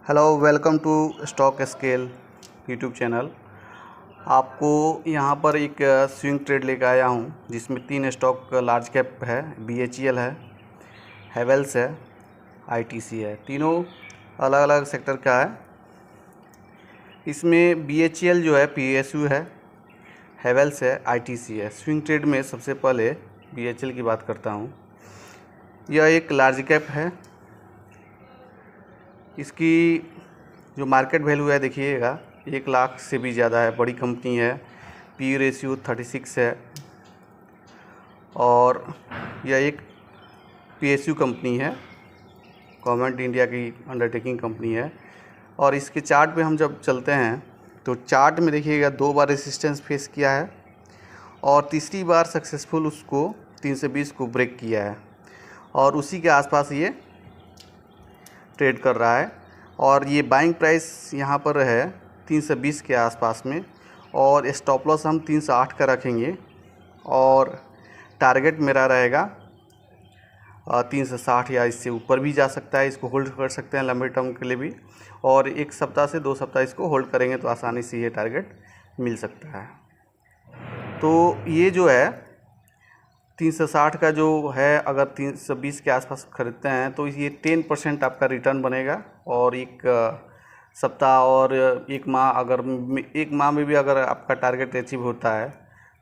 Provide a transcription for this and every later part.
Hello, welcome to stock scale YouTube channel. आपको यहाँ पर एक स्विंग ट्रेड लेकर आया हूँ जिसमें 3 स्टॉक लार्ज कैप है। BHEL है, हेवेल्स है, ITC है। तीनों अलग अलग सेक्टर का है। इसमें BHEL जो है PSU है, हेवेल्स है, ITC है। स्विंग ट्रेड में सबसे पहले BHEL की बात करता हूँ। यह एक लार्ज कैप है। इसकी जो मार्केट वैल्यू है देखिएगा 1 लाख से भी ज़्यादा है। बड़ी कंपनी है। PE रेशियो 36 है और यह एक PSU कंपनी है, गवर्नमेंट इंडिया की अंडरटेकिंग कंपनी है। और इसके चार्ट पे हम जब चलते हैं तो चार्ट में देखिएगा 2 बार रेसिस्टेंस फेस किया है और तीसरी बार सक्सेसफुल उसको 320 को ब्रेक किया है और उसी के आसपास ये ट्रेड कर रहा है। और ये बाइंग प्राइस यहाँ पर है 320 के आसपास में और स्टॉप लॉस हम 308 का रखेंगे और टारगेट मेरा रहेगा 360 या इससे ऊपर भी जा सकता है। इसको होल्ड कर सकते हैं लंबे टर्म के लिए भी, और 1 सप्ताह से 2 सप्ताह इसको होल्ड करेंगे तो आसानी से ये टारगेट मिल सकता है। तो ये जो है 360 का जो है, अगर 320 के आसपास खरीदते हैं तो ये 10% आपका रिटर्न बनेगा। और 1 सप्ताह और 1 माह, अगर 1 माह में भी अगर आपका टारगेट अचीव होता है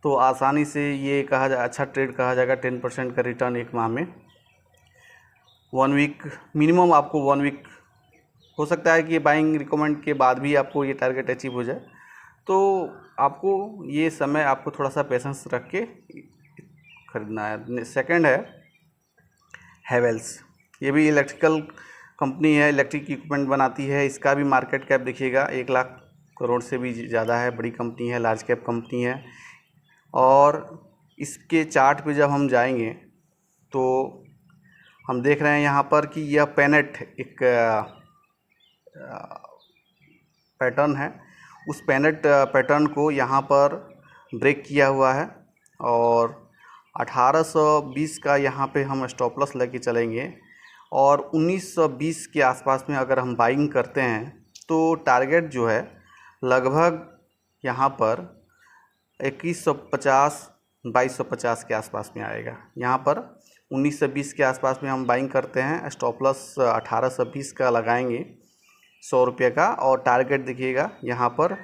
तो आसानी से ये कहा जा अच्छा ट्रेड कहा जाएगा। 10% का रिटर्न 1 माह में। 1 वीक मिनिमम, आपको 1 वीक हो सकता है कि बाइंग रिकमेंड के बाद भी आपको ये टारगेट अचीव हो जाए। तो आपको ये समय आपको थोड़ा सा पेशेंस रख के खरीदना है। सेकंड है हेवेल्स। ये भी इलेक्ट्रिकल कंपनी है, इलेक्ट्रिक इक्विपमेंट बनाती है। इसका भी मार्केट कैप देखिएगा 1 लाख करोड़ से भी ज़्यादा है। बड़ी कंपनी है, लार्ज कैप कंपनी है। और इसके चार्ट पे जब हम जाएंगे तो हम देख रहे हैं यहाँ पर कि यह पेनेट एक पैटर्न है। उस पेनेट पैटर्न को यहाँ पर ब्रेक किया हुआ है और 1820 का यहाँ पे हम स्टॉप लॉस लेके चलेंगे। और 1920 के आसपास में अगर हम बाइंग करते हैं तो टारगेट जो है लगभग यहाँ पर 2150 2250 के आसपास में आएगा। यहाँ पर 1920 के आसपास में हम बाइंग करते हैं। स्टॉप लॉस 1820 का लगाएंगे 100 रुपये का, और टारगेट देखिएगा यहाँ पर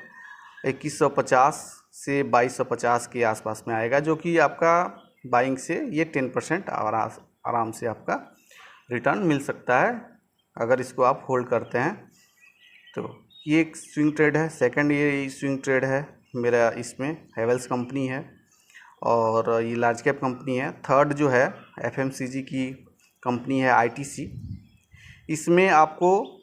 2150 से 2250 के आसपास में आएगा, जो कि आपका बाइंग से ये 10% आराम से आपका रिटर्न मिल सकता है अगर इसको आप होल्ड करते हैं। तो ये एक स्विंग ट्रेड है। सेकंड ये स्विंग ट्रेड है मेरा, इसमें हेवेल्स कंपनी है और ये लार्ज कैप कंपनी है। थर्ड जो है FMCG की कंपनी है, ITC। इसमें आपको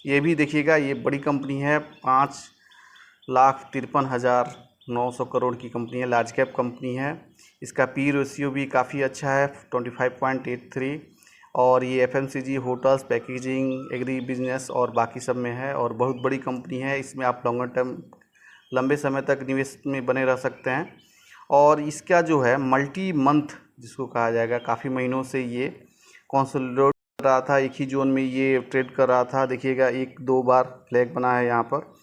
ये भी देखिएगा, ये बड़ी कंपनी है, 5,53,900 करोड़ की कंपनी है, लार्ज कैप कंपनी है। इसका PE रेशियो भी काफ़ी अच्छा है, 25.83। और ये FMCG, hotels, packaging, agri business और बाकी सब में है और बहुत बड़ी कंपनी है। इसमें आप लॉन्गर टर्म, लंबे समय तक निवेश में बने रह सकते हैं। और इसका जो है मल्टी मंथ जिसको कहा जाएगा, काफ़ी महीनों से ये कंसोलिडेट कर रहा था, एक ही जोन में ये ट्रेड कर रहा था। देखिएगा 1-2 बार फ्लैग बना है यहाँ पर,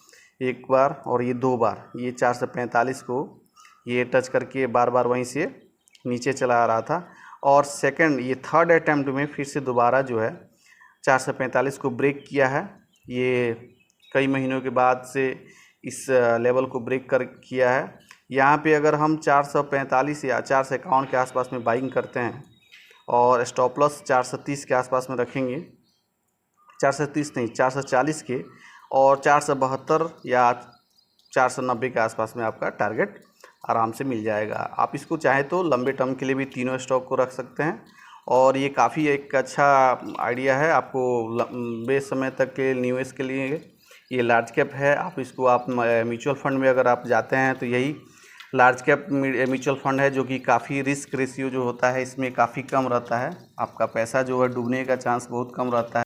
1 बार और ये 2 बार। ये 445 को ये टच करके बार बार वहीं से नीचे चला आ रहा था। और सेकंड, ये थर्ड अटैम्प्ट में फिर से दोबारा जो है 445 को ब्रेक किया है। ये कई महीनों के बाद से इस लेवल को ब्रेक कर किया है। यहाँ पे अगर हम 445 या 451 के आसपास में बाइंग करते हैं और स्टॉप लॉस 430 के आसपास में रखेंगे, 430 नहीं 440 के, और 472 या 490 के आसपास में आपका टारगेट आराम से मिल जाएगा। आप इसको चाहे तो लंबे टर्म के लिए भी तीनों स्टॉक को रख सकते हैं और ये काफ़ी एक अच्छा आइडिया है आपको लंबे समय तक के निवेश के लिए। ये लार्ज कैप है। आप इसको आप म्यूचुअल फंड में अगर आप जाते हैं तो यही लार्ज कैप म्यूचुअल फंड है, जो कि काफ़ी रिस्क रेशियो जो होता है इसमें काफ़ी कम रहता है। आपका पैसा जो है डूबने का चांस बहुत कम रहता है।